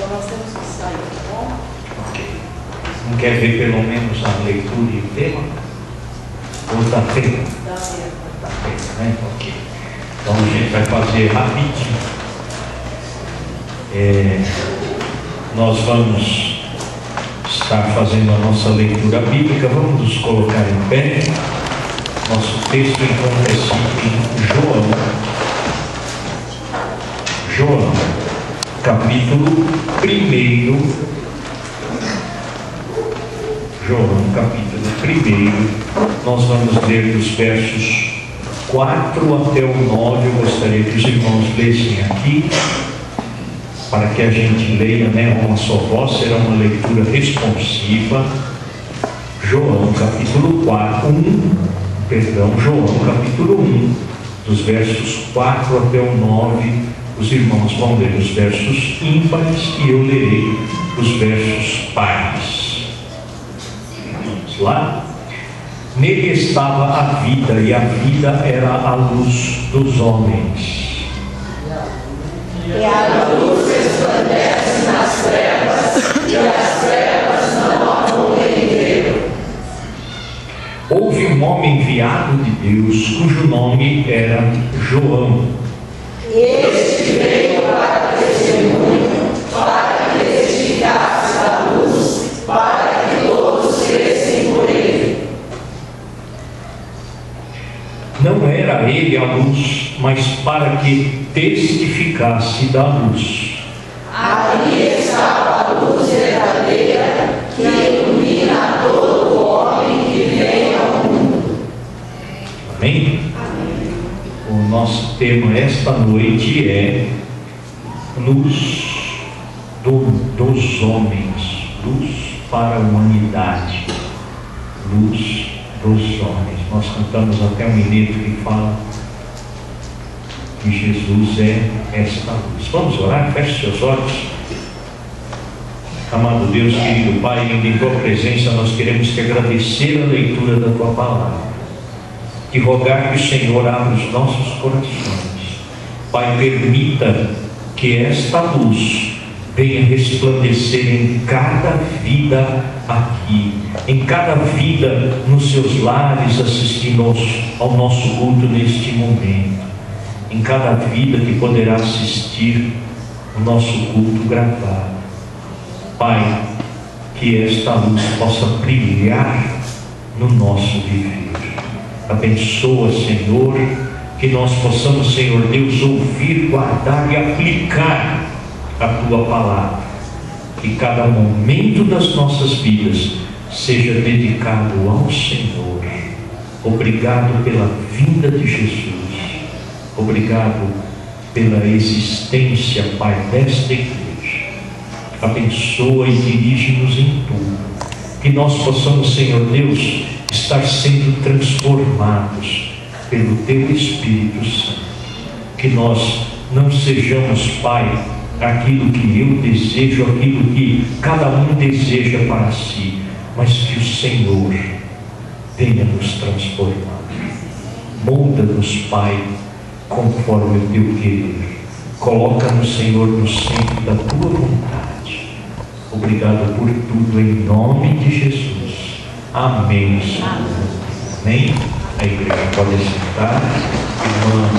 Então nós temos que sair, tá bom? Ok. Não quer ver pelo menos a leitura e o tema? Ou está tempo? Dá tempo. Está tempo, né? Ok. Então a gente vai fazer rapidinho. Nós vamos estar fazendo a nossa leitura bíblica. Vamos nos colocar em pé. Nosso texto encontra-se em João, capítulo 1. João, capítulo 1. Nós vamos ler dos versos 4 até o 9. Eu gostaria que os irmãos lessem aqui, para que a gente leia, né, uma só voz. Será uma leitura responsiva. João, capítulo 1, dos versos 4 até o 9. Os irmãos vão ler os versos ímpares e eu lerei os versos pares. Vamos lá? Nele estava a vida, e a vida era a luz dos homens. E a luz resplandece nas trevas, e as trevas não a compreenderam. Houve um homem enviado de Deus, cujo nome era João. Este veio para testemunho, para que testificasse a luz, para que todos crescem por ele. Não era ele a luz, mas para que testificasse da luz. Ali estava a luz verdadeira, que ilumina todo o homem que vem ao mundo. Amém? O nosso tema esta noite é luz dos homens, luz para a humanidade, luz dos homens. Nós cantamos até um minuto que fala que Jesus é esta luz. Vamos orar? Feche seus olhos. Amado Deus, querido Pai, em tua presença nós queremos te agradecer a leitura da tua palavra e rogar que o Senhor abra os nossos corações. Pai, permita que esta luz venha resplandecer em cada vida aqui, em cada vida nos seus lares, assistindo ao nosso culto neste momento, em cada vida que poderá assistir o nosso culto gravado. Pai, que esta luz possa brilhar no nosso viver. Abençoa, Senhor, que nós possamos, Senhor Deus, ouvir, guardar e aplicar a Tua palavra. Que cada momento das nossas vidas seja dedicado ao Senhor. Obrigado pela vinda de Jesus. Obrigado pela existência, Pai, desta igreja. Abençoa e dirige-nos em tudo. Que nós possamos, Senhor Deus, estar sendo transformados pelo Teu Espírito Santo. Que nós não sejamos, Pai, aquilo que eu desejo, aquilo que cada um deseja para si, mas que o Senhor venha nos transformar. Molda-nos, Pai, conforme o Teu querer. Coloca-nos, Senhor, no centro da Tua vontade. Obrigado por tudo, em nome de Jesus. Amém. Amém. A igreja pode sentar. Irmã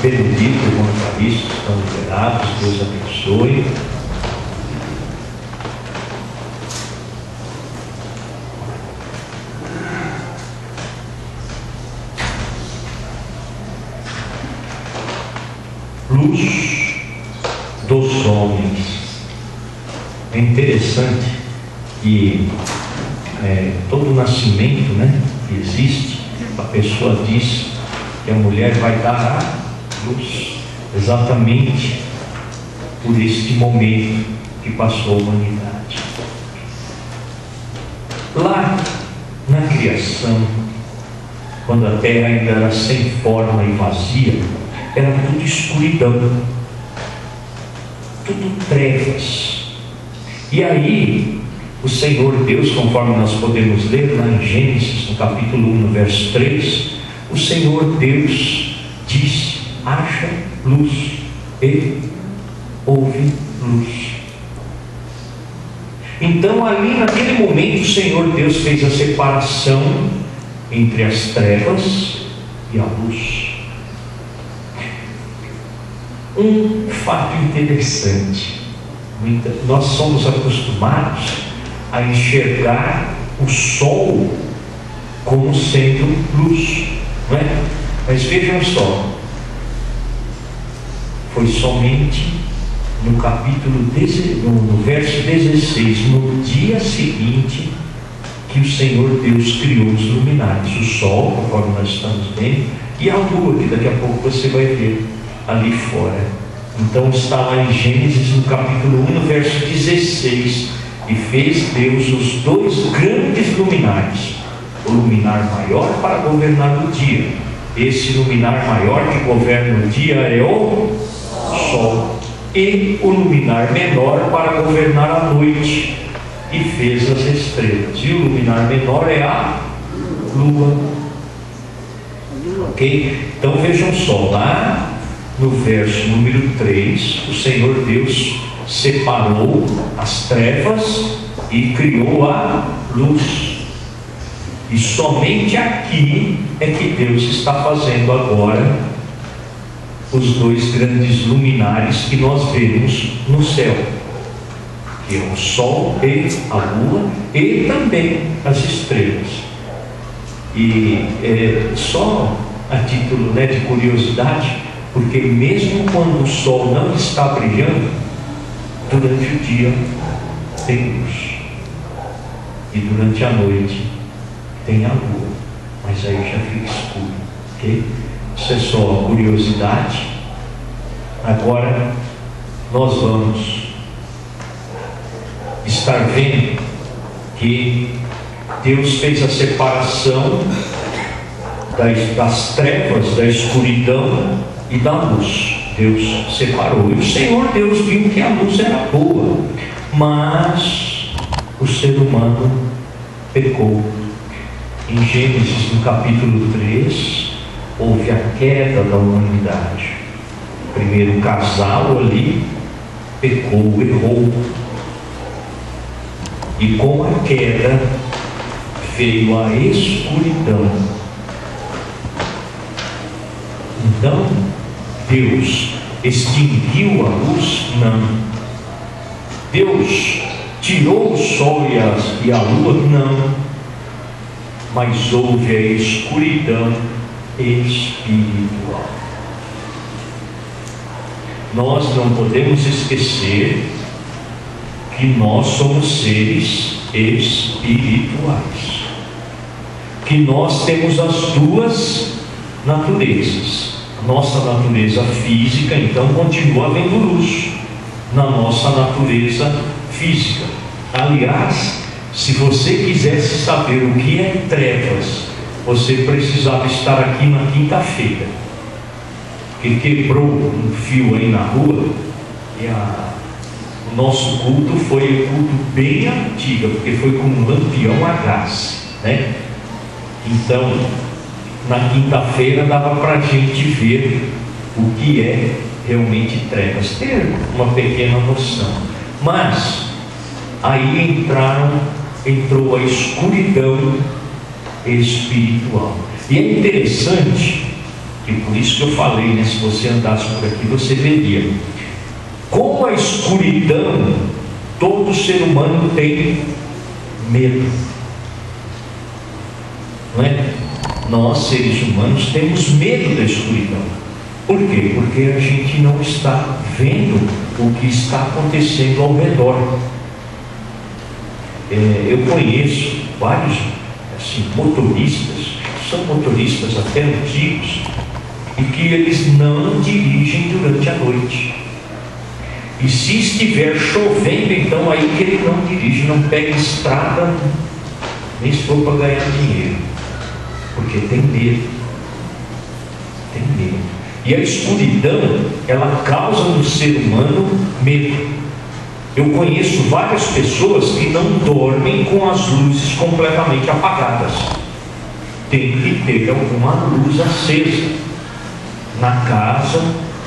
Benedito, irmão Calixto, estão liberados. Deus abençoe. Luz dos homens. É interessante que todo nascimento, né, que existe, a pessoa diz que a mulher vai dar a luz exatamente por este momento que passou a humanidade. Lá na criação, quando a terra ainda era sem forma e vazia, era tudo escuridão, tudo trevas. E aí o Senhor Deus, conforme nós podemos ler lá em Gênesis, no capítulo 1, no verso 3, o Senhor Deus disse: haja luz, e houve luz. Então ali naquele momento o Senhor Deus fez a separação entre as trevas e a luz. Um fato interessante: nós somos acostumados a enxergar o sol como sendo luz, não é? Mas vejam só, foi somente no capítulo no verso 16, no dia seguinte, que o Senhor Deus criou os luminares, o sol, conforme nós estamos vendo, e a lua, que daqui a pouco você vai ver ali fora. Então está lá em Gênesis, no capítulo 1, no verso 16: e fez Deus os dois grandes luminares, o luminar maior para governar o dia. Esse luminar maior que governa o dia é o sol, e o luminar menor para governar a noite, e fez as estrelas. E o luminar menor é a lua. Ok? Então vejam só, lá no verso número 3, o Senhor Deus separou as trevas e criou a luz. E somente aqui é que Deus está fazendo agora os dois grandes luminares que nós vemos no céu, que é o sol e a lua, e também as estrelas. E só a título de curiosidade, porque mesmo quando o sol não está brilhando, durante o dia tem luz, e durante a noite tem a lua, mas aí já fica escuro, ok? Isso é só curiosidade. Agora nós vamos estar vendo que Deus fez a separação das trevas, da escuridão e da luz. Deus separou, e o Senhor Deus viu que a luz era boa, mas o ser humano pecou. Em Gênesis, no capítulo 3, houve a queda da humanidade. O primeiro casal ali pecou, errou, e com a queda veio a escuridão. Então Deus extinguiu a luz? Não. Deus tirou o sol e a lua? Não. Mas houve a escuridão espiritual. Nós não podemos esquecer que nós somos seres espirituais, que nós temos as duas naturezas. Nossa natureza física, então, continua havendo luz na nossa natureza física. Aliás, se você quisesse saber o que é trevas, você precisava estar aqui na quinta-feira, que quebrou um fio aí na rua, e o nosso culto foi um culto bem antigo, porque foi com um lampião a gás, né? Então, na quinta-feira dava para a gente ver o que é realmente trevas, ter uma pequena noção. Mas aí entrou a escuridão espiritual. E é interessante, e por isso que eu falei, né, se você andasse por aqui, você veria como a escuridão, todo ser humano tem medo, não é? Nós, seres humanos, temos medo da escuridão. Por quê? Porque a gente não está vendo o que está acontecendo ao redor. Eu conheço vários motoristas, são motoristas até antigos, e que eles não dirigem durante a noite. E se estiver chovendo, então aí que ele não dirige, não pega estrada, nem se for para ganhar dinheiro, porque tem medo. Tem medo. E a escuridão, ela causa no ser humano medo. Eu conheço várias pessoas que não dormem com as luzes completamente apagadas. Tem que ter alguma luz acesa na casa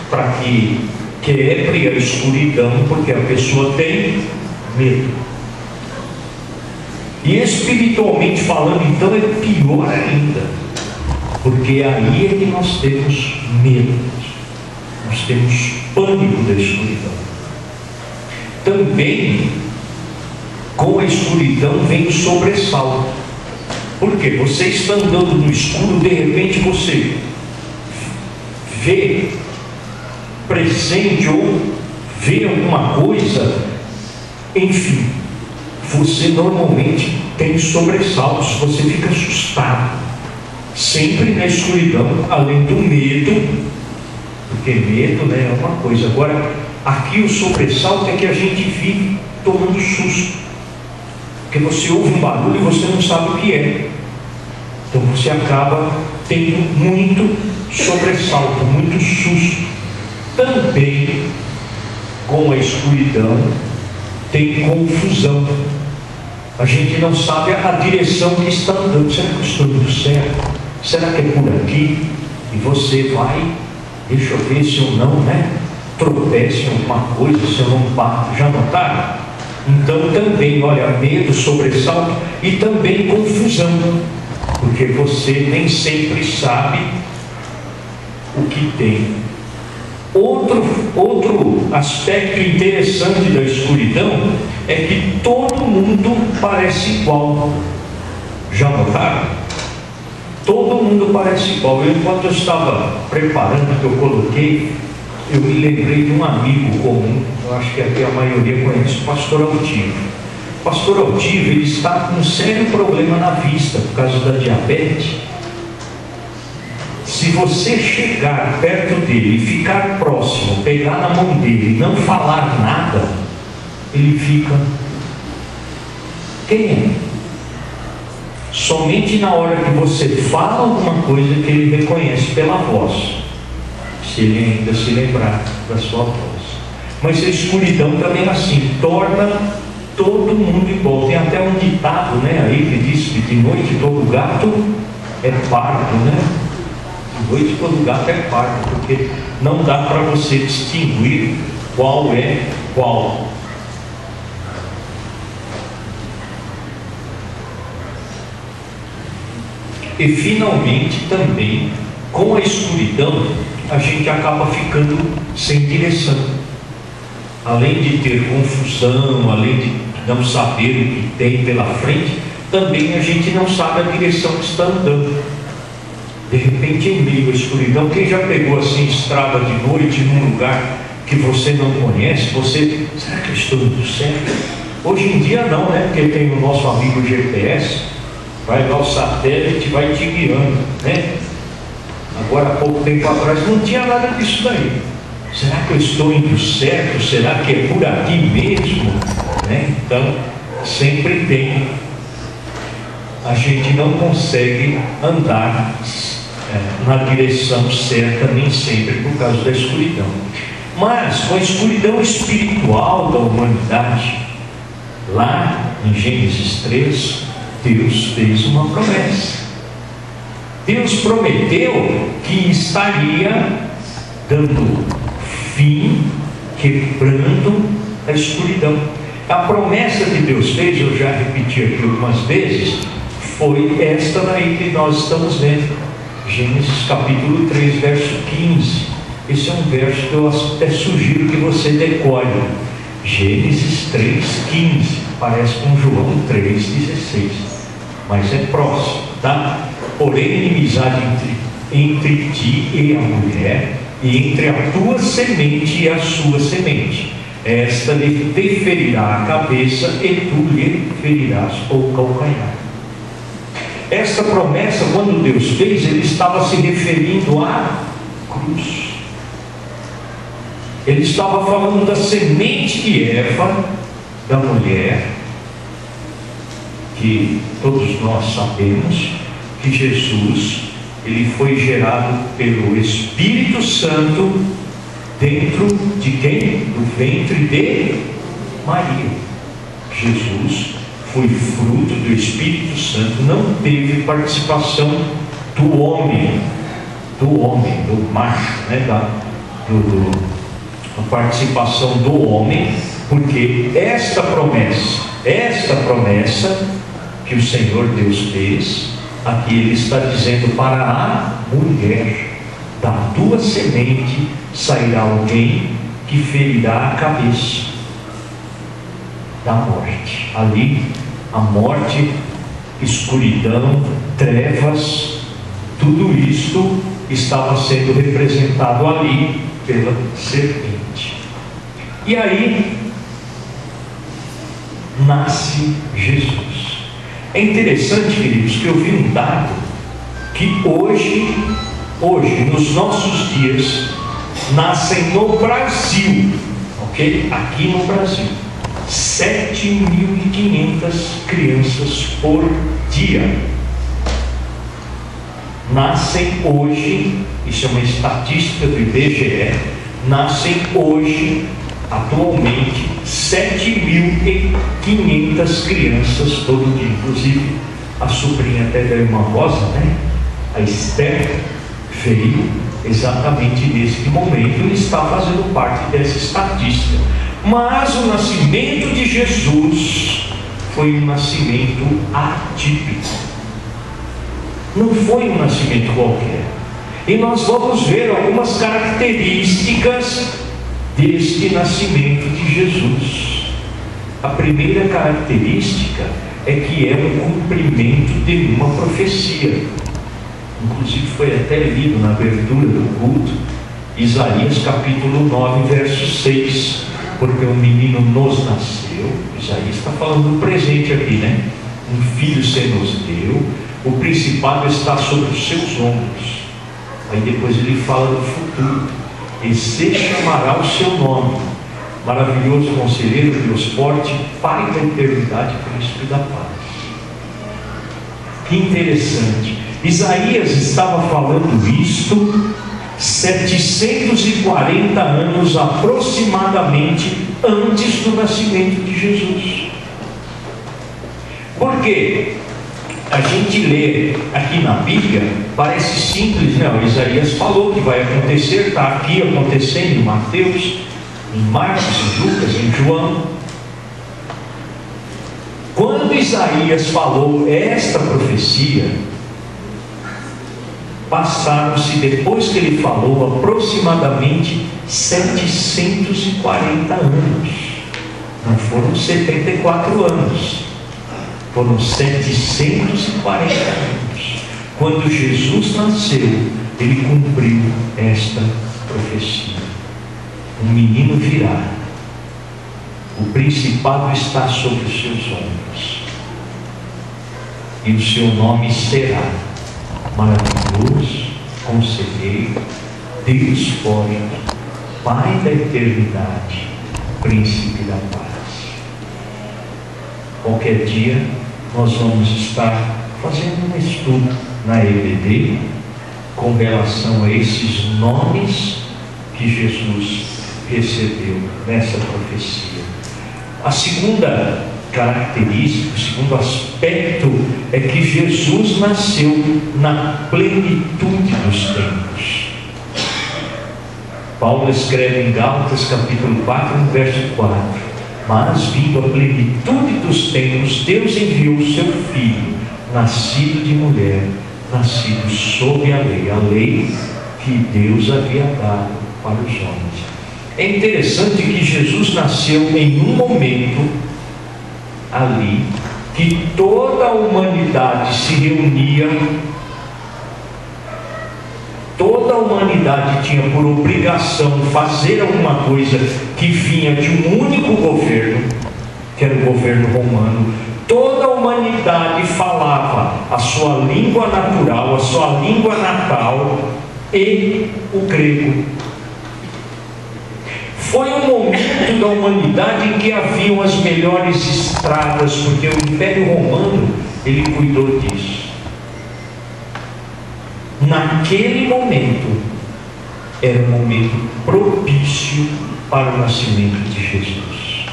para que quebre a escuridão, porque a pessoa tem medo. E espiritualmente falando, então, é pior ainda, porque aí é que nós temos medo, nós temos pânico da escuridão. Também, com a escuridão vem o sobressalto. Por quê? Você está andando no escuro, de repente você vê presente ou vê alguma coisa, enfim, você normalmente tem sobressaltos, você fica assustado, sempre na escuridão, além do medo, porque medo, né, é uma coisa. Agora, aqui o sobressalto é que a gente vive tomando susto, porque você ouve um barulho e você não sabe o que é, então você acaba tendo muito sobressalto, muito susto. Também com a escuridão tem confusão, a gente não sabe a direção que está andando. Será que eu estou indo certo? Será que é por aqui? E você vai, deixa eu ver se eu não, tropece em alguma coisa, se eu não bato. Já notaram? Então também, olha, medo, sobressalto e também confusão, porque você nem sempre sabe o que tem. Outro aspecto interessante da escuridão é que todo mundo parece igual. Já notaram? Todo mundo parece igual. Enquanto eu estava preparando, que eu coloquei, eu me lembrei de um amigo comum, eu acho que aqui a maioria conhece, o pastor Altivo. O pastor Altivo, ele está com um sério problema na vista por causa da diabetes. Se você chegar perto dele e ficar próximo, pegar na mão dele e não falar nada, ele fica: quem é? Somente na hora que você fala alguma coisa que ele reconhece pela voz, se ele ainda se lembrar da sua voz. Mas a escuridão também é assim, torna todo mundo igual. Tem até um ditado, aí que diz que de noite todo gato é pardo, De noite todo gato é pardo, porque não dá para você distinguir qual é qual. E finalmente também, com a escuridão, a gente acaba ficando sem direção. Além de ter confusão, além de não saber o que tem pela frente, também a gente não sabe a direção que está andando. De repente, em meio à escuridão, quem já pegou assim estrada de noite num lugar que você não conhece, será que eu estou indo certo? Hoje em dia não, porque tem o nosso amigo GPS, vai lá o satélite, vai te guiando, Agora, há pouco tempo atrás, não tinha nada disso daí. Será que eu estou indo certo? Será que é por aqui mesmo? Então, sempre tem. A gente não consegue andar na direção certa, nem sempre, por causa da escuridão. Mas, com a escuridão espiritual da humanidade, lá em Gênesis 3, Deus fez uma promessa. Deus prometeu que estaria dando fim, quebrando a escuridão. A promessa que Deus fez, eu já repeti aqui algumas vezes, foi esta daí que nós estamos vendo. Gênesis capítulo 3, verso 15. Esse é um verso que eu até sugiro que você decore. Gênesis 3, 15. Parece com João 3, 16. Mas é próximo, tá? Porém, inimizade entre ti e a mulher, e entre a tua semente e a sua semente. Esta lhe ferirá a cabeça, e tu lhe ferirás o calcanhar. Essa promessa, quando Deus fez, ele estava se referindo à cruz. Ele estava falando da semente de Eva, da mulher, que todos nós sabemos que Jesus, ele foi gerado pelo Espírito Santo dentro de quem? Do ventre de Maria. Jesus foi fruto do Espírito Santo, não teve participação do homem, do macho, a participação do homem, porque esta promessa que o Senhor Deus fez, aqui ele está dizendo para a mulher: da tua semente sairá alguém que ferirá a cabeça da morte. Ali, a morte, escuridão, trevas, tudo isto estava sendo representado ali pela serpente. E aí nasce Jesus. É interessante, queridos, que eu vi um dado que hoje, nos nossos dias, nascem no Brasil, ok? Aqui no Brasil, 7.500 crianças por dia. Nascem hoje, isso é uma estatística do IBGE, nascem hoje, atualmente, 7.500 crianças todo dia. Inclusive, a sobrinha até da irmã Rosa, né? A Esther, veio exatamente nesse momento e está fazendo parte dessa estatística. Mas o nascimento de Jesus foi um nascimento atípico. Não foi um nascimento qualquer. E nós vamos ver algumas características deste nascimento de Jesus. A primeira característica é que é um cumprimento de uma profecia. Inclusive foi até lido na abertura do culto, Isaías capítulo 9, verso 6. Porque um menino nos nasceu. Isaías está falando do presente aqui, né? Um filho se nos deu, o principado está sobre os seus ombros. Aí depois ele fala do futuro: e se chamará o seu nome, maravilhoso conselheiro, Deus forte, Pai da eternidade, príncipe da paz. Que interessante, Isaías estava falando isto 740 anos aproximadamente antes do nascimento de Jesus. Por quê? A gente lê aqui na Bíblia, parece simples, né? O Isaías falou que vai acontecer, está aqui acontecendo em Mateus, em Marcos, em Lucas, em João. Quando Isaías falou esta profecia, passaram-se, depois que ele falou, aproximadamente 740 anos. Não foram 74 anos, foram 740 anos. Quando Jesus nasceu, ele cumpriu esta profecia: um menino virá, o principado está sobre os seus ombros, e o seu nome será Maravilhoso, Conselheiro, Deus forte, Pai da eternidade, Príncipe da paz. Qualquer dia nós vamos estar fazendo um estudo na EBD com relação a esses nomes que Jesus recebeu nessa profecia. A segunda característica, o segundo aspecto é que Jesus nasceu na plenitude dos tempos. Paulo escreve em Gálatas capítulo 4, verso 4: mas vindo a plenitude dos tempos, Deus enviou o seu Filho, nascido de mulher, nascido sob a lei que Deus havia dado para os homens. É interessante que Jesus nasceu em um momento ali que toda a humanidade se reunia, toda a humanidade tinha por obrigação fazer alguma coisa que vinha de um único governo, que era o governo romano. Toda a humanidade falava a sua língua natural, a sua língua natal e o grego. Foi um momento da humanidade em que haviam as melhores estradas, porque o Império Romano, ele cuidou disso. Naquele momento, era um momento propício para o nascimento de Jesus.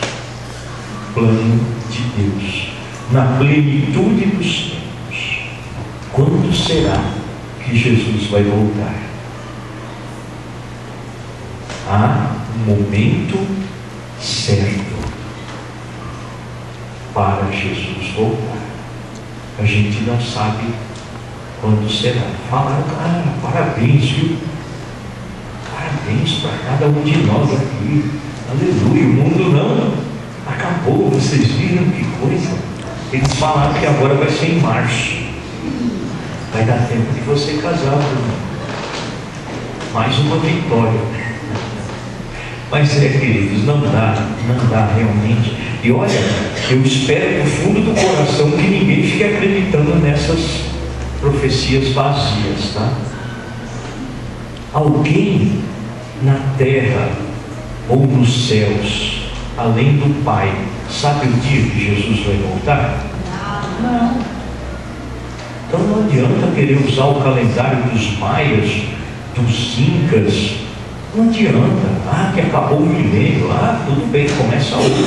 Plano de Deus, na plenitude dos tempos. Quando será que Jesus vai voltar? Há um momento certo para Jesus voltar. A gente não sabe quando será. Falaram, cara, parabéns, viu? Parabéns para cada um de nós aqui. Aleluia, o mundo não acabou, vocês viram que coisa? Eles falaram que agora vai ser em março. Vai dar tempo de você casar, Bruno. Mais uma vitória. Mas queridos, não dá realmente. E olha, eu espero do fundo do coração que ninguém fique acreditando nessas profecias vazias, tá? Alguém na terra ou nos céus, além do Pai, sabe o dia que Jesus vai voltar? Não. Então não adianta querer usar o calendário dos maias, dos incas. Não adianta. Que acabou o milênio. Tudo bem, começa outro.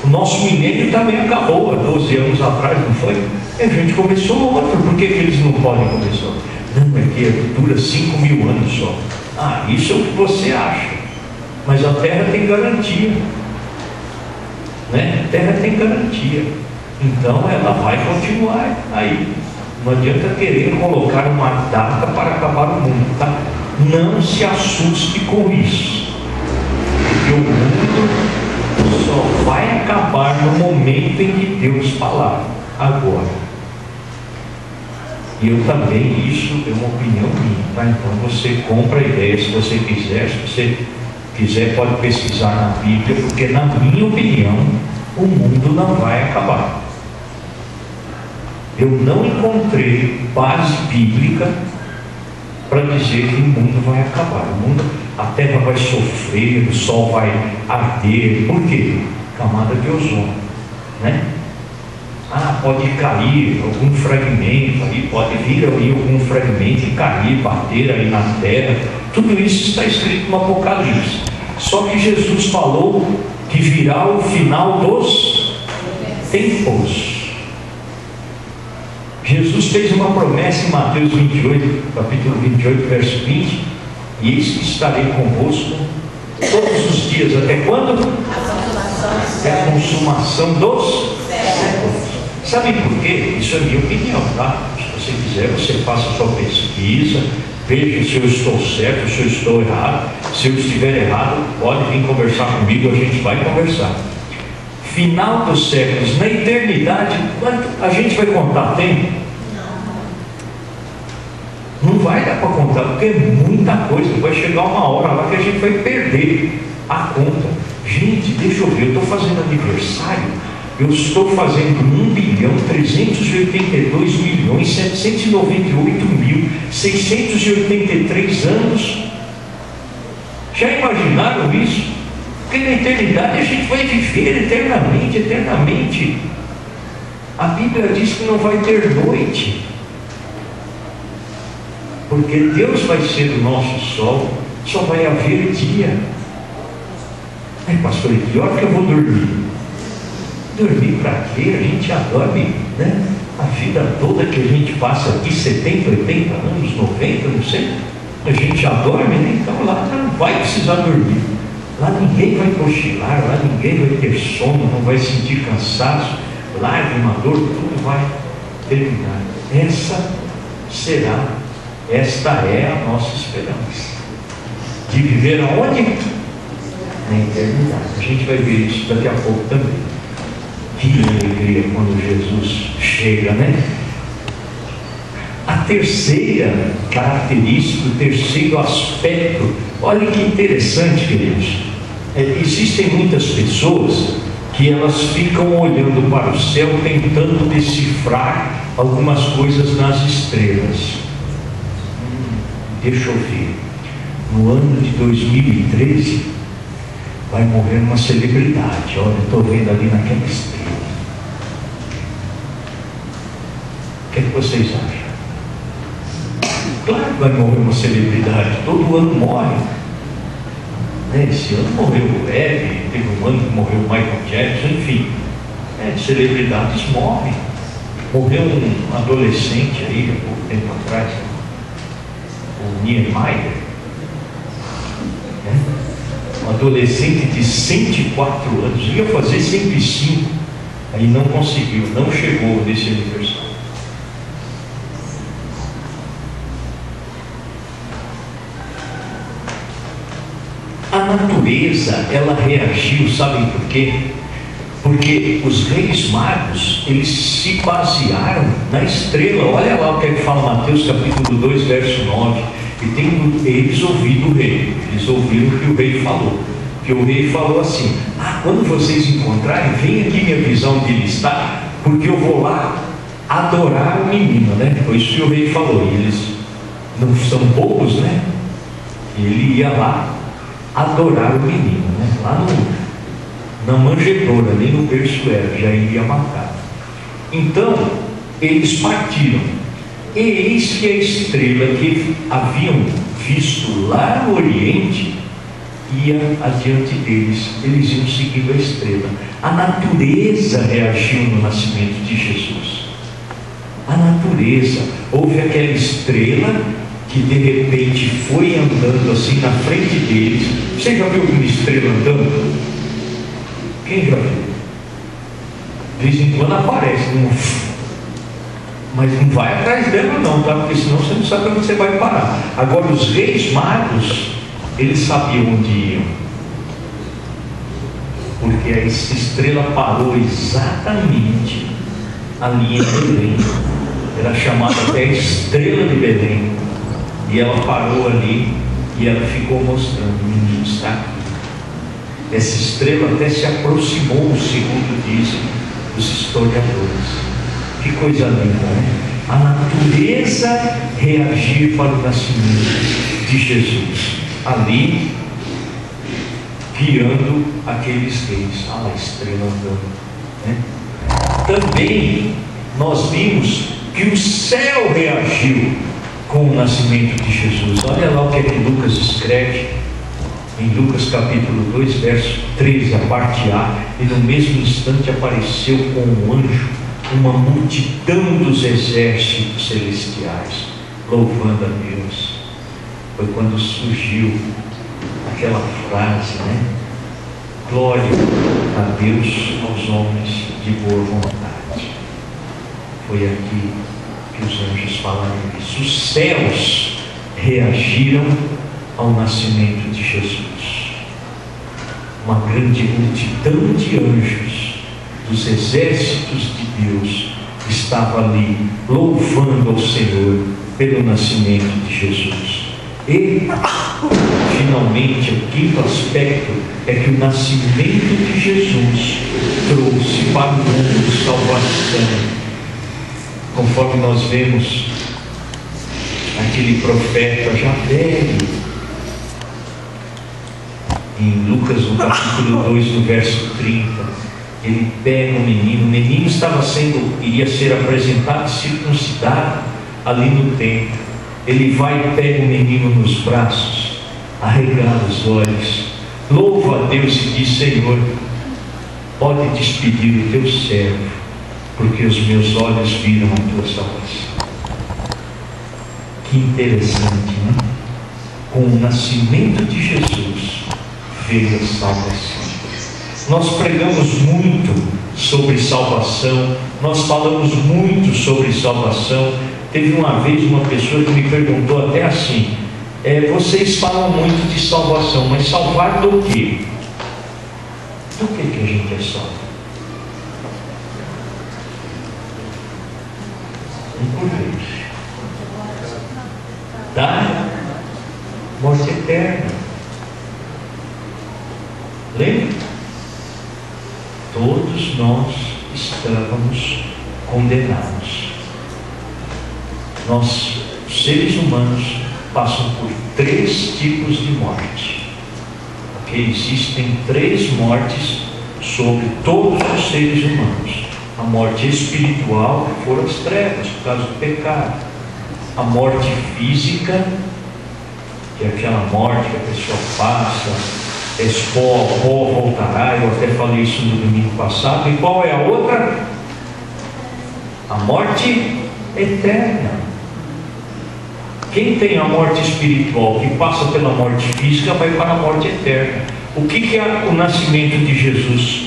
O nosso milênio também acabou há 12 anos atrás, não foi? E a gente começou outro. Por que eles não podem começar? Não, é que dura 5.000 anos só. Isso é o que você acha. Mas a Terra tem garantia. Né? A Terra tem garantia. Então ela vai continuar aí. Não adianta querer colocar uma data para acabar o mundo, tá? Não se assuste com isso. Porque o mundo só vai acabar no momento em que Deus falar. Agora. E eu também, isso é uma opinião minha, tá? Então você compra a ideia se você quiser. Se você quiser, pode pesquisar na Bíblia, porque na minha opinião, o mundo não vai acabar. Eu não encontrei base bíblica para dizer que o mundo vai acabar. A terra vai sofrer, o sol vai arder. Por quê? Camada de ozônio, né? Pode cair algum fragmento aí, pode vir aí algum fragmento e cair, bater aí na terra. Tudo isso está escrito no Apocalipse. Só que Jesus falou que virá o final dos tempos. Jesus fez uma promessa em Mateus 28, capítulo 28, verso 20: e eis que estarei convosco todos os dias, até quando? Até a consumação dos séculos. Sabe por quê? Isso é minha opinião, tá? Se você quiser, você faça a sua pesquisa, veja se eu estou certo, se eu estou errado. Se eu estiver errado, pode vir conversar comigo, a gente vai conversar. Final dos séculos, na eternidade, quanto a gente vai contar tempo? Não vai dar para contar, porque é muita coisa. Vai chegar uma hora lá que a gente vai perder a conta. Gente, deixa eu ver, eu estou fazendo aniversário, eu estou fazendo 1.392.798.683 anos. Já imaginaram isso? Porque na eternidade a gente vai viver eternamente. A Bíblia diz que não vai ter noite, porque Deus vai ser o nosso sol, só vai haver dia. Pastor, que hora que eu vou dormir? Dormir para quê? A gente já dorme, né? A vida toda que a gente passa aqui, 70, 80 anos, 90, não sei, a gente já dorme, né? Então lá não vai precisar dormir. Lá ninguém vai cochilar, lá ninguém vai ter sono, não vai sentir cansaço, lágrima, dor, tudo vai terminar. Esta é a nossa esperança. De viver aonde? Na eternidade. A gente vai ver isso daqui a pouco também. Que alegria quando Jesus chega, né? A terceira característica, o terceiro aspecto, olha que interessante, queridos. Existem muitas pessoas que elas ficam olhando para o céu tentando decifrar algumas coisas nas estrelas. Deixa eu ver. No ano de 2013 vai morrer uma celebridade. Olha, eu estou vendo ali naquela estrela. O que é que vocês acham? Claro que vai morrer uma celebridade. Todo ano morre. Esse ano morreu o Hebe, teve um ano que morreu o Michael Jackson, enfim. Celebridades morrem. Morreu um adolescente aí há pouco tempo atrás, o Niemeyer, um adolescente de 104 anos, ia fazer 105, aí não conseguiu, não chegou nesse aniversário. natureza, ela reagiu, sabem por quê? Porque os reis magos, eles se basearam na estrela. Olha lá o que fala Mateus capítulo 2, verso 9. E tendo eles ouvido o rei, eles ouviram o que o rei falou. Que o rei falou assim: quando vocês encontrarem, vem aqui me avisar onde ele está, porque eu vou lá adorar o menino, né? Foi isso que o rei falou. E eles não são bobos, né? Ele ia lá adorar o menino, né? Lá na manjedoura, ali no berço era, já iria matar. Então eles partiram, e eis que a estrela que haviam visto lá no Oriente ia adiante deles. Eles iam seguindo a estrela. A natureza reagiu no nascimento de Jesus. A natureza, houve aquela estrela que de repente foi andando assim na frente deles. Você já viu uma estrela andando? Quem já viu? De vez em quando aparece, mas não vai atrás dela não, tá? Porque senão você não sabe onde você vai parar. Agora os reis magos, eles sabiam onde iam, porque essa estrela parou exatamente ali em Belém. Era chamada até a estrela de Belém, e ela parou ali e ela ficou mostrando: o menino está aqui. Essa estrela até se aproximou, segundo dizem os historiadores. Que coisa linda, né? A natureza reagir para o nascimento de Jesus, ali guiando aqueles reis. A estrela andando, né? Também nós vimos que o céu reagiu com o nascimento de Jesus. Olha lá o que é que Lucas escreve em Lucas capítulo 2, verso 13, a parte A. E no mesmo instante apareceu com um anjo uma multidão dos exércitos celestiais, louvando a Deus. Foi quando surgiu aquela frase, né? Glória a Deus aos homens de boa vontade. Foi aqui que os anjos falaram isso. Os céus reagiram ao nascimento de Jesus. Uma grande multidão de anjos dos exércitos de Deus estava ali louvando ao Senhor pelo nascimento de Jesus. E finalmente o quinto aspecto é que o nascimento de Jesus trouxe para o mundo salvação. Conforme nós vemos aquele profeta já velho, em Lucas no capítulo 2, no verso 30, ele pega o menino iria ser apresentado, circuncidado ali no templo. Ele vai e pega o menino nos braços, arregala os olhos, louva a Deus e diz: Senhor, pode despedir o teu servo, porque os meus olhos viram a tua salvação. Que interessante, né? Com o nascimento de Jesus veio a salvação. Nós pregamos muito sobre salvação, nós falamos muito sobre salvação. Teve uma vez uma pessoa que me perguntou até assim: vocês falam muito de salvação, mas salvar do quê? Do que a gente é salvo? Por vez. Da morte eterna. Lembra? Todos nós estávamos condenados. Nós, seres humanos, passam por 3 tipos de morte. Okay? Existem 3 mortes sobre todos os seres humanos. A morte espiritual, que foram as trevas, por causa do pecado. A morte física, que é aquela morte que a pessoa passa, pó voltará. Eu até falei isso no domingo passado. E qual é a outra? A morte eterna. Quem tem a morte espiritual, que passa pela morte física, vai para a morte eterna. O que é o nascimento de Jesus